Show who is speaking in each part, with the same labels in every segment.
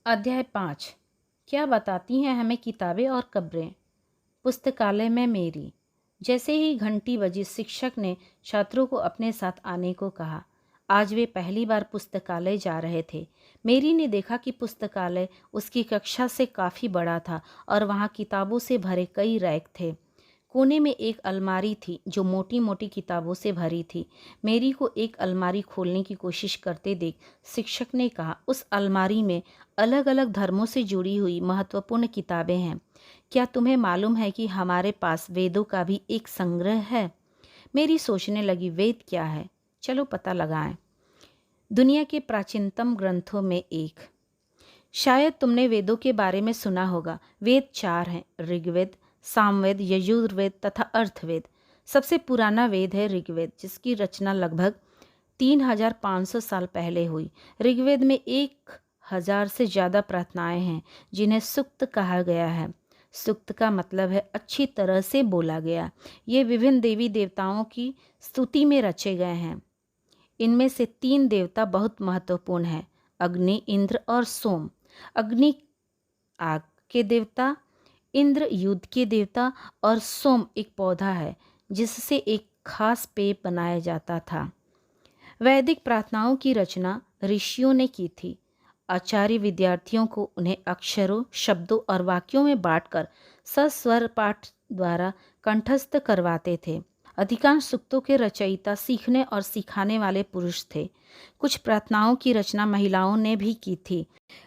Speaker 1: अध्याय 5। क्या बताती हैं हमें किताबें और कब्रें। पुस्तकालय में मेरी। जैसे ही घंटी बजी शिक्षक ने छात्रों को अपने साथ आने को कहा। आज वे पहली बार पुस्तकालय जा रहे थे। मेरी ने देखा कि पुस्तकालय उसकी कक्षा से काफ़ी बड़ा था और वहाँ किताबों से भरे कई रैक थे। कोने में एक अलमारी थी जो मोटी मोटी किताबों से भरी थी। मेरी को एक अलमारी खोलने की कोशिश करते देख शिक्षक ने कहा, उस अलमारी में अलग अलग धर्मों से जुड़ी हुई महत्वपूर्ण किताबें हैं। क्या तुम्हें मालूम है कि हमारे पास वेदों का भी एक संग्रह है? मेरी सोचने लगी, वेद क्या है? चलो पता लगाएं। दुनिया के प्राचीनतम ग्रंथों में एक। शायद तुमने वेदों के बारे में सुना होगा। वेद 4 हैं, ऋग्वेद, सामवेद, यजुर्वेद तथा अर्थवेद। सबसे पुराना वेद है ऋग्वेद, जिसकी रचना लगभग 3500 साल पहले हुई। ऋग्वेद में 1000 से ज़्यादा प्रार्थनाएं हैं जिन्हें सूक्त कहा गया है। सूक्त का मतलब है अच्छी तरह से बोला गया। ये विभिन्न देवी देवताओं की स्तुति में रचे गए हैं। इनमें से 3 देवता बहुत महत्वपूर्ण हैं, अग्नि, इंद्र और सोम। अग्नि आग के देवता, इंद्र युद्ध के देवता और सोम एक पौधा है जिससे एक खास पेय बनाया जाता था। वैदिक प्रार्थनाओं की रचना ऋषियों ने की थी। आचार्य विद्यार्थियों को उन्हें अक्षरों, शब्दों और वाक्यों में बांटकर सस्वर पाठ द्वारा कंठस्थ करवाते थे। अधिकांश सूक्तों के रचयिता सीखने और सिखाने वाले पुरुष थे। कुछ प्रार्थनाओं की रचना महिलाओं ने भी की थी।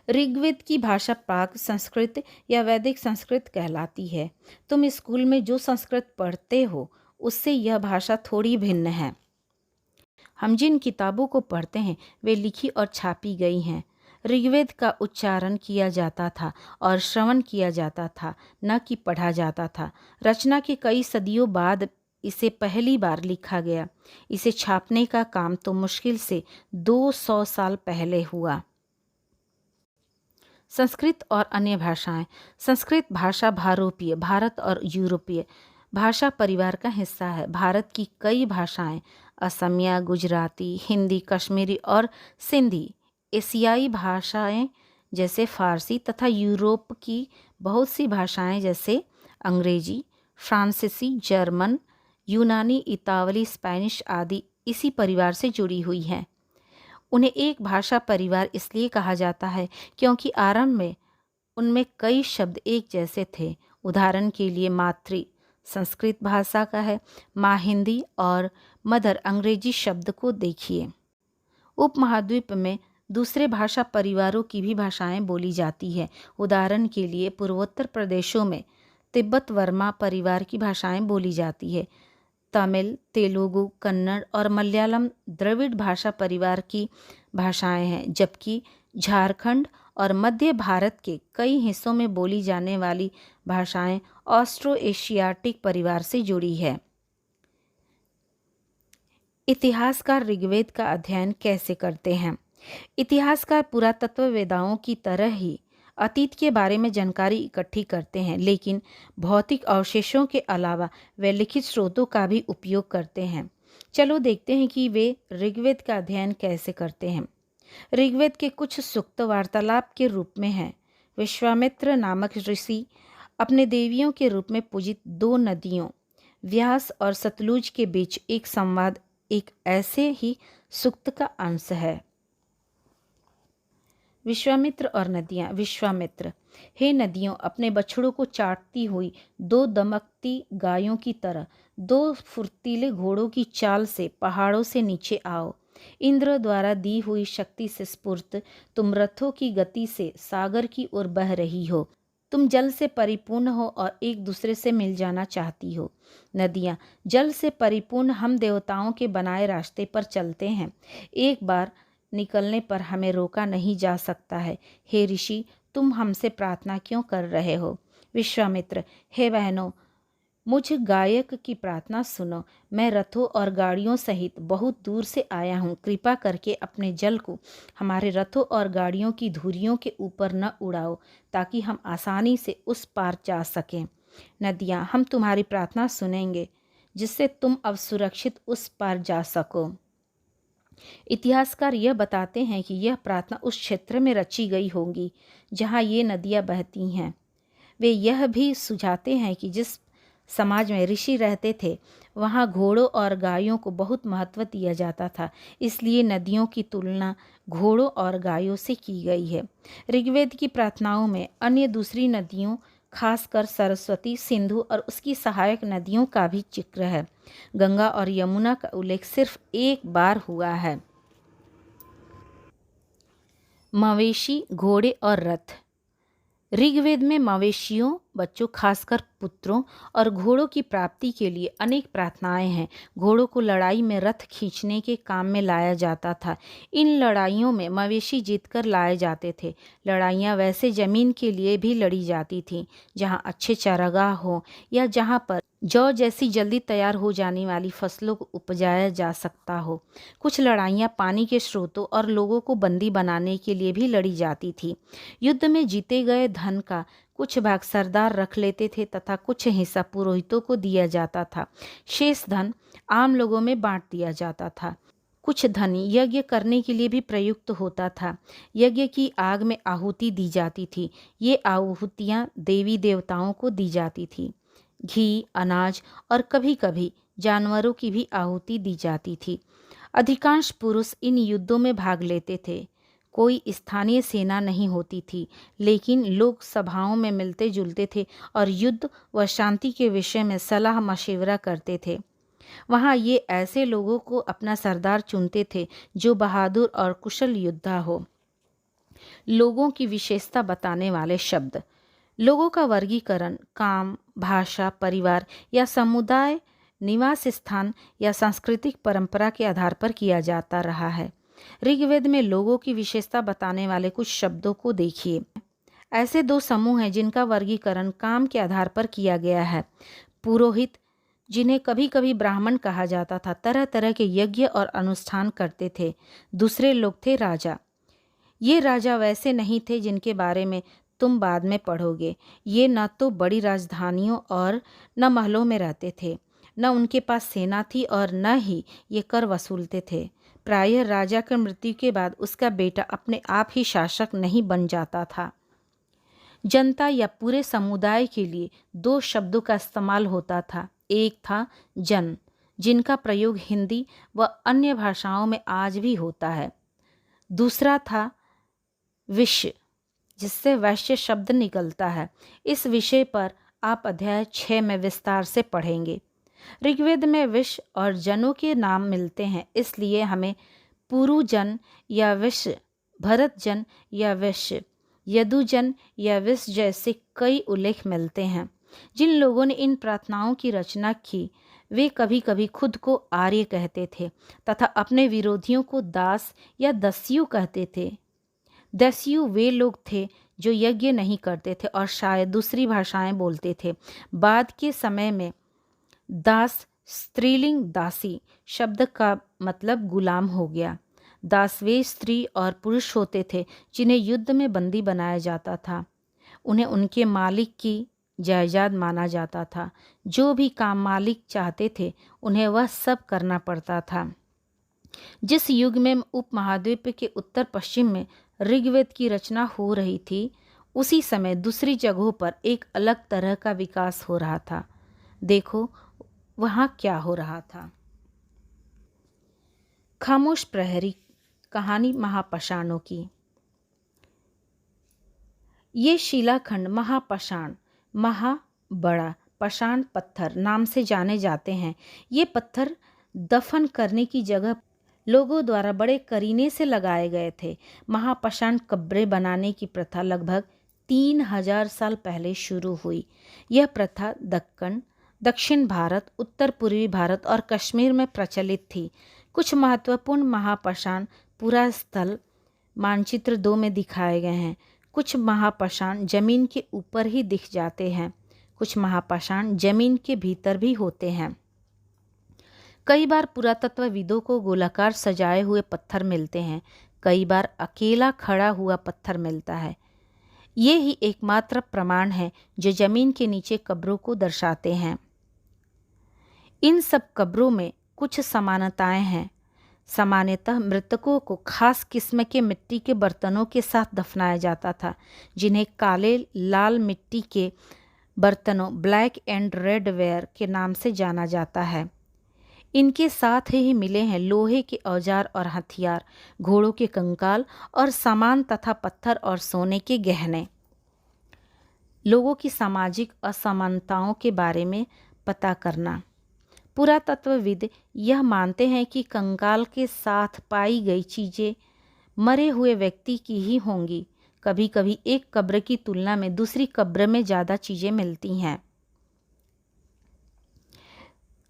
Speaker 1: ऋग्वेद की भाषा प्राक संस्कृत या वैदिक संस्कृत कहलाती है। तुम स्कूल में जो संस्कृत पढ़ते हो उससे यह भाषा थोड़ी भिन्न है। हम जिन किताबों को पढ़ते हैं वे लिखी और छापी गई हैं। ऋग्वेद का उच्चारण किया जाता था और श्रवण किया जाता था, न कि पढ़ा जाता था। रचना के कई सदियों बाद इसे पहली बार लिखा गया। इसे छापने का काम तो मुश्किल से 200 साल पहले हुआ। संस्कृत और अन्य भाषाएं। संस्कृत भाषा भारोपीय, भारत और यूरोपीय भाषा परिवार का हिस्सा है। भारत की कई भाषाएं, असमिया, गुजराती, हिंदी, कश्मीरी और सिंधी, एशियाई भाषाएं जैसे फारसी तथा यूरोप की बहुत सी भाषाएं जैसे अंग्रेजी, फ्रांसीसी, जर्मन, यूनानी, इतावली, स्पेनिश आदि इसी परिवार से जुड़ी हुई हैं। उन्हें एक भाषा परिवार इसलिए कहा जाता है क्योंकि आरंभ में उनमें कई शब्द एक जैसे थे। उदाहरण के लिए मातृ संस्कृत भाषा का है, माँ हिंदी और मदर अंग्रेजी शब्द को देखिए। उपमहाद्वीप में दूसरे भाषा परिवारों की भी भाषाएं बोली जाती है। उदाहरण के लिए पूर्वोत्तर प्रदेशों में तिब्बत वर्मा परिवार की भाषाएं बोली जाती है। तमिल, तेलुगु, कन्नड़ और मलयालम द्रविड़ भाषा परिवार की भाषाएं हैं, जबकि झारखंड और मध्य भारत के कई हिस्सों में बोली जाने वाली भाषाएं ऑस्ट्रो एशियाटिक परिवार से जुड़ी है। इतिहासकार ऋग्वेद का अध्ययन कैसे करते हैं? इतिहासकार पुरातत्ववेदाओं की तरह ही अतीत के बारे में जानकारी इकट्ठी करते हैं, लेकिन भौतिक अवशेषों के अलावा वे लिखित स्रोतों का भी उपयोग करते हैं। चलो देखते हैं कि वे ऋग्वेद का अध्ययन कैसे करते हैं। ऋग्वेद के कुछ सूक्त वार्तालाप के रूप में हैं। विश्वामित्र नामक ऋषि अपने देवियों के रूप में पूजित 2 नदियों व्यास और सतलुज के बीच एक संवाद एक ऐसे ही सूक्त का अंश है। विश्वामित्र और नदियाँ। विश्वामित्र, हे नदियों, अपने बछड़ों को चाटती हुई 2 दमकती गायों की तरह 2 फुर्तीले घोड़ों की चाल से पहाड़ों से नीचे आओ। इंद्र द्वारा दी हुई शक्ति से स्फूर्त तुम रथों की गति से सागर की ओर बह रही हो। तुम जल से परिपूर्ण हो और एक दूसरे से मिल जाना चाहती हो। नदियाँ, जल से परिपूर्ण हम देवताओं के बनाए रास्ते पर चलते हैं। एक बार निकलने पर हमें रोका नहीं जा सकता है। हे ऋषि, तुम हमसे प्रार्थना क्यों कर रहे हो? विश्वामित्र, हे बहनों, मुझ गायक की प्रार्थना सुनो। मैं रथों और गाड़ियों सहित बहुत दूर से आया हूँ। कृपा करके अपने जल को हमारे रथों और गाड़ियों की धुरियों के ऊपर न उड़ाओ, ताकि हम आसानी से उस पार जा सकें। नदियाँ, हम तुम्हारी प्रार्थना सुनेंगे, जिससे तुम अब सुरक्षित उस पार जा सको। इतिहासकार यह बताते हैं कि यह प्रार्थना उस क्षेत्र में रची गई होगी जहाँ ये नदियाँ बहती हैं। वे यह भी सुझाते हैं कि जिस समाज में ऋषि रहते थे वहाँ घोड़ों और गायों को बहुत महत्व दिया जाता था, इसलिए नदियों की तुलना घोड़ों और गायों से की गई है। ऋग्वेद की प्रार्थनाओं में अन्य दूसरी नदियों, खासकर सरस्वती, सिंधु और उसकी सहायक नदियों का भी जिक्र है। गंगा और यमुना का उल्लेख सिर्फ एक बार हुआ है। मवेशी, घोड़े और रथ। ऋग्वेद में मवेशियों, बच्चों खासकर पुत्रों और घोड़ों की प्राप्ति के लिए अनेक प्रार्थनाएं हैं। घोड़ों को लड़ाई में रथ खींचने के काम में लाया जाता था। इन लड़ाइयों में मवेशी जीतकर लाए जाते थे। लड़ाइयाँ वैसे जमीन के लिए भी लड़ी जाती थीं जहाँ अच्छे चारागाह हो या जहाँ पर जौ जैसी जल्दी तैयार हो जाने वाली फसलों को उपजाया जा सकता हो। कुछ लड़ाइयाँ पानी के स्रोतों और लोगों को बंदी बनाने के लिए भी लड़ी जाती थी। युद्ध में जीते गए धन का कुछ भाग सरदार रख लेते थे तथा कुछ हिस्सा पुरोहितों को दिया जाता था। शेष धन आम लोगों में बांट दिया जाता था। कुछ धन यज्ञ करने के लिए भी प्रयुक्त होता था। यज्ञ की आग में आहुति दी जाती थी। ये आहुतियाँ देवी देवताओं को दी जाती थी। घी, अनाज और कभी कभी जानवरों की भी आहुति दी जाती थी। अधिकांश पुरुष इन युद्धों में भाग लेते थे। कोई स्थानीय सेना नहीं होती थी, लेकिन लोग सभाओं में मिलते जुलते थे और युद्ध व शांति के विषय में सलाह मशविरा करते थे। वहाँ ये ऐसे लोगों को अपना सरदार चुनते थे जो बहादुर और कुशल योद्धा हो। लोगों की विशेषता बताने वाले शब्द। लोगों का वर्गीकरण काम, भाषा, परिवार या समुदाय, निवास स्थान या सांस्कृतिक परंपरा के आधार पर किया जाता रहा है। ऋग्वेद में लोगों की विशेषता बताने वाले कुछ शब्दों को देखिए। ऐसे दो समूह हैं जिनका वर्गीकरण काम के आधार पर किया गया है। पुरोहित, जिन्हें कभी कभी ब्राह्मण कहा जाता था, तरह तरह के यज्ञ और अनुष्ठान करते थे। दूसरे लोग थे राजा। ये राजा वैसे नहीं थे जिनके बारे में तुम बाद में पढ़ोगे। ये न तो बड़ी राजधानियों और न महलों में रहते थे, न उनके पास सेना थी और न ही ये कर वसूलते थे। प्रायः राजा की मृत्यु के बाद उसका बेटा अपने आप ही शासक नहीं बन जाता था। जनता या पूरे समुदाय के लिए दो शब्दों का इस्तेमाल होता था। एक था जन, जिनका प्रयोग हिंदी व अन्य भाषाओं में आज भी होता है। दूसरा था विश्व, जिससे वैश्य शब्द निकलता है। इस विषय पर आप अध्याय 6 में विस्तार से पढ़ेंगे। ऋग्वेद में विश्व और जनों के नाम मिलते हैं, इसलिए हमें पुरुजन या विश्व, भरतजन या विश्व, यदुजन या विश्व जैसे कई उल्लेख मिलते हैं। जिन लोगों ने इन प्रार्थनाओं की रचना की वे कभी कभी खुद को आर्य कहते थे तथा अपने विरोधियों को दास या दस्यु कहते थे। दस्यु वे लोग थे जो यज्ञ नहीं करते थे और शायद दूसरी भाषाएं बोलते थे। बाद के समय में दास स्त्रीलिंग दासी शब्द का मतलब गुलाम हो गया। दास वे स्त्री और पुरुष होते थे जिन्हें युद्ध में बंदी बनाया जाता था। उन्हें उनके मालिक की जायदाद माना जाता था। जो भी काम मालिक चाहते थे उन्हें वह सब करना पड़ता था। जिस युग में उपमहाद्वीप के उत्तर पश्चिम में ऋग्वेद की रचना हो रही थी, उसी समय दूसरी जगहों पर एक अलग तरह का विकास हो रहा था। देखो वहाँ क्या हो रहा था। खामोश प्रहरी, कहानी महापाषाणों की। ये शिलाखंड महापाषाण, महा बड़ा पाषाण पत्थर नाम से जाने जाते हैं। ये पत्थर दफन करने की जगह लोगों द्वारा बड़े करीने से लगाए गए थे। महापाषाण कब्रें बनाने की प्रथा लगभग 3000 साल पहले शुरू हुई। यह प्रथा दक्षिण भारत, उत्तर पूर्वी भारत और कश्मीर में प्रचलित थी। कुछ महत्वपूर्ण महापाषाण पुरास्थल मानचित्र 2 में दिखाए गए हैं। कुछ महापाषाण जमीन के ऊपर ही दिख जाते हैं, कुछ महापाषाण जमीन के भीतर भी होते हैं। कई बार पुरातत्वविदों को गोलाकार सजाए हुए पत्थर मिलते हैं, कई बार अकेला खड़ा हुआ पत्थर मिलता है। ये ही एकमात्र प्रमाण है जो जमीन के नीचे कब्रों को दर्शाते हैं। इन सब कब्रों में कुछ समानताएं हैं। सामान्यतः मृतकों को खास किस्म के मिट्टी के बर्तनों के साथ दफनाया जाता था, जिन्हें काले लाल मिट्टी के बर्तनों ब्लैक एंड रेड वेयर के नाम से जाना जाता है। इनके साथ ही मिले हैं लोहे के औजार और हथियार, घोड़ों के कंकाल और सामान तथा पत्थर और सोने के गहने। लोगों की सामाजिक असमानताओं के बारे में पता करना। पुरातत्वविद यह मानते हैं कि कंकाल के साथ पाई गई चीज़ें मरे हुए व्यक्ति की ही होंगी। कभी कभी एक कब्र की तुलना में दूसरी कब्र में ज़्यादा चीज़ें मिलती हैं।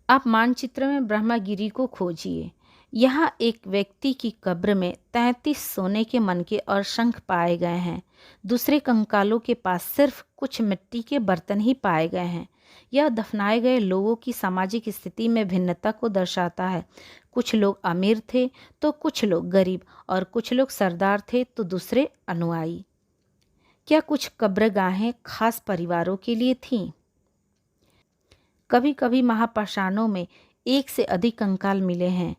Speaker 1: आप मानचित्र में ब्रह्मगिरी को खोजिए। यहाँ एक व्यक्ति की कब्र में 33 सोने के मनके और शंख पाए गए हैं। दूसरे कंकालों के पास सिर्फ कुछ मिट्टी के बर्तन ही पाए गए हैं। यह दफनाए गए लोगों की सामाजिक स्थिति में भिन्नता को दर्शाता है। कुछ लोग अमीर थे तो कुछ लोग गरीब, और कुछ लोग सरदार थे तो दूसरे अनुयायी। क्या कुछ कब्रगाहें खास परिवारों के लिए थीं? कभी कभी महापाषाणों में एक से अधिक कंकाल मिले हैं।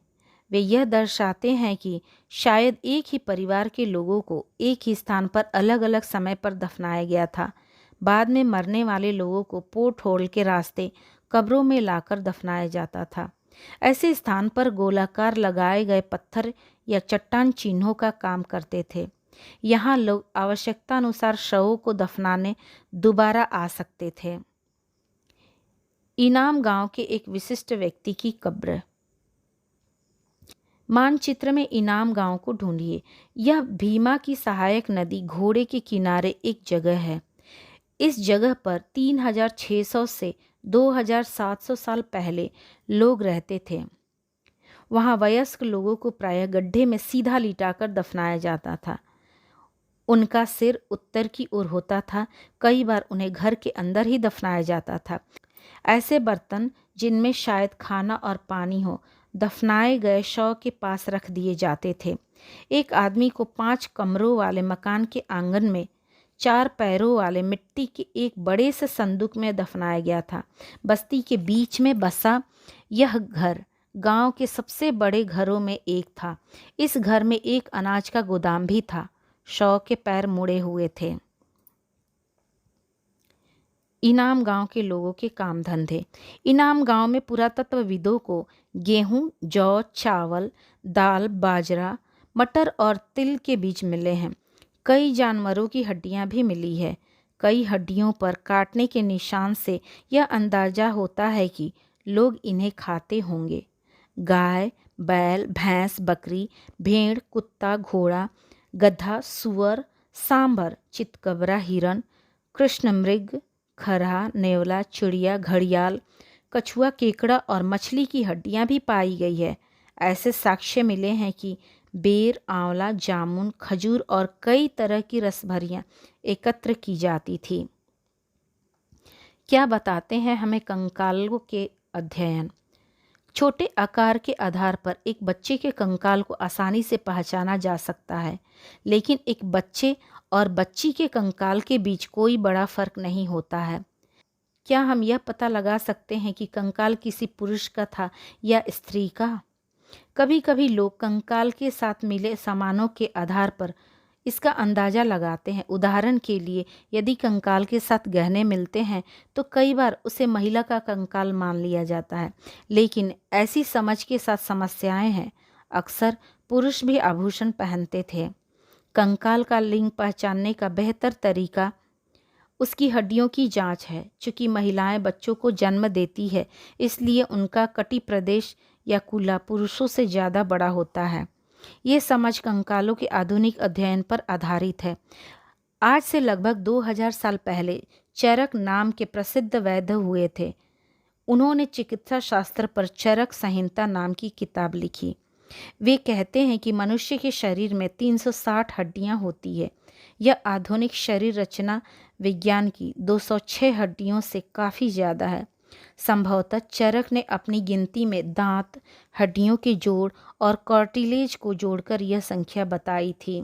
Speaker 1: वे यह दर्शाते हैं कि शायद एक ही परिवार के लोगों को एक ही स्थान पर अलग अलग समय पर दफनाया गया था। बाद में मरने वाले लोगों को पोर्ट होल के रास्ते कब्रों में लाकर दफनाया जाता था। ऐसे स्थान पर गोलाकार लगाए गए पत्थर या चट्टान चिन्हों का काम करते थे। यहाँ लोग आवश्यकतानुसार शवों को दफनाने दोबारा आ सकते थे। इनाम गांव के एक विशिष्ट व्यक्ति की कब्र। मानचित्र में इनाम गांव को ढूंढिए। यह भीमा की सहायक नदी घोड़े के किनारे एक जगह है। इस जगह पर 3600 से 2700 साल पहले लोग रहते थे। वहाँ वयस्क लोगों को प्रायः गड्ढे में सीधा लिटाकर दफनाया जाता था। उनका सिर उत्तर की ओर होता था। कई बार उन्हें घर के अंदर ही दफनाया जाता था। ऐसे बर्तन जिनमें शायद खाना और पानी हो, दफनाए गए शव के पास रख दिए जाते थे। एक आदमी को 5 कमरों वाले मकान के आंगन में 4 पैरों वाले मिट्टी के एक बड़े से संदूक में दफनाया गया था। बस्ती के बीच में बसा यह घर गांव के सबसे बड़े घरों में एक था। इस घर में एक अनाज का गोदाम भी था। शव के पैर मुड़े हुए थे। इनाम गांव के लोगों के काम धंधे। इनाम गांव में पुरातत्वविदों को गेहूं, जौ, चावल, दाल, बाजरा, मटर और तिल के बीज मिले हैं। कई जानवरों की हड्डियां भी मिली है। कई हड्डियों पर काटने के निशान से यह अंदाजा होता है कि लोग इन्हें खाते होंगे। गाय, बैल, भैंस, बकरी, भेड़, कुत्ता, घोड़ा, गधा, सुअर, सांभर, चितकबरा, हिरन, कृष्णमृग, खरहा, नेवला, चिड़िया, घड़ियाल, कछुआ, केकड़ा और मछली की हड्डियां भी पाई गई है। ऐसे साक्ष्य मिले हैं कि बेर, आंवला, जामुन, खजूर और कई तरह की रसभरियां एकत्र की जाती थी। क्या बताते हैं हमें कंकालों के अध्ययन? छोटे आकार के आधार पर एक बच्चे के कंकाल को आसानी से पहचाना जा सकता है, लेकिन एक बच्चे और बच्ची के कंकाल के बीच कोई बड़ा फर्क नहीं होता है। क्या हम यह पता लगा सकते हैं कि कंकाल किसी पुरुष का था या स्त्री का? कभी कभी लोग कंकाल के साथ मिले सामानों के आधार पर इसका अंदाज़ा लगाते हैं। उदाहरण के लिए, यदि कंकाल के साथ गहने मिलते हैं तो कई बार उसे महिला का कंकाल मान लिया जाता है, लेकिन ऐसी समझ के साथ समस्याएं हैं। अक्सर पुरुष भी आभूषण पहनते थे। कंकाल का लिंग पहचानने का बेहतर तरीका उसकी हड्डियों की जांच है। चूँकि महिलाएं बच्चों को जन्म देती है, इसलिए उनका कटी प्रदेश या कूल्हा पुरुषों से ज़्यादा बड़ा होता है। ये समझ कंकालों के आधुनिक अध्ययन पर आधारित है। आज से लगभग 2000 साल पहले चरक नाम के प्रसिद्ध वैद्य हुए थे। उन्होंने चिकित्सा शास्त्र पर चरक संहिता नाम की किताब लिखी। वे कहते हैं कि मनुष्य के शरीर में 360 हड्डियां होती है। यह आधुनिक शरीर रचना विज्ञान की 206 हड्डियों से काफ़ी ज़्यादा है। संभवतः चरक ने अपनी गिनती में दांत, हड्डियों के जोड़ और कार्टिलेज को जोड़कर यह संख्या बताई थी।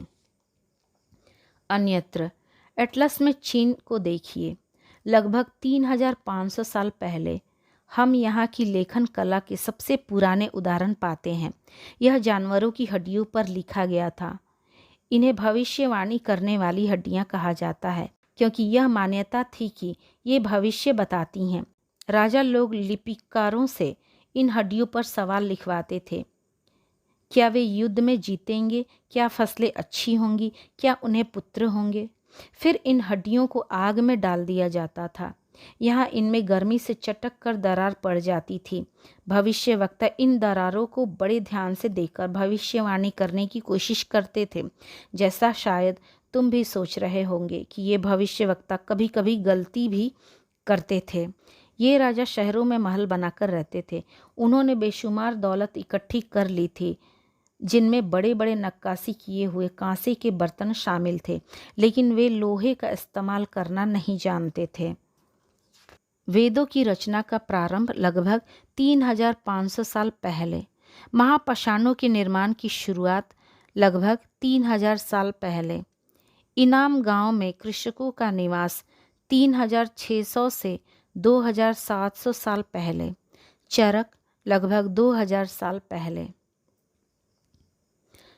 Speaker 1: अन्यत्र एटलस में चीन को देखिए। लगभग 3500 साल पहले हम यहाँ की लेखन कला के सबसे पुराने उदाहरण पाते हैं। यह जानवरों की हड्डियों पर लिखा गया था। इन्हें भविष्यवाणी करने वाली हड्डियाँ कहा जाता है, क्योंकि यह मान्यता थी कि ये भविष्य बताती हैं। राजा लोग लिपिकारों से इन हड्डियों पर सवाल लिखवाते थे। क्या वे युद्ध में जीतेंगे? क्या फसलें अच्छी होंगी? क्या उन्हें पुत्र होंगे? फिर इन हड्डियों को आग में डाल दिया जाता था। यहाँ इनमें गर्मी से चटक कर दरार पड़ जाती थी। भविष्यवक्ता इन दरारों को बड़े ध्यान से देखकर भविष्यवाणी करने की कोशिश करते थे। जैसा शायद तुम भी सोच रहे होंगे कि ये भविष्यवक्ता कभी कभी गलती भी करते थे। ये राजा शहरों में महल बनाकर रहते थे। उन्होंने बेशुमार दौलत इकट्ठी कर ली थी, जिनमें बड़े बड़े नक्काशी किए हुए कांसे के बर्तन शामिल थे, लेकिन वे लोहे का इस्तेमाल करना नहीं जानते थे। वेदों की रचना का प्रारंभ लगभग 3500 साल पहले, महापाषाणों के निर्माण की शुरुआत लगभग 3000 साल पहले, इनाम गांव में कृषकों का निवास 3600 से 2700 साल पहले, चरक लगभग 2000 साल पहले।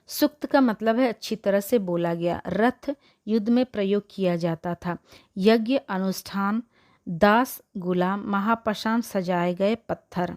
Speaker 1: सुक्त का मतलब है अच्छी तरह से बोला गया। रथ युद्ध में प्रयोग किया जाता था। यज्ञ अनुष्ठान, दास गुलाम, महापाषाण, सजाए गए पत्थर।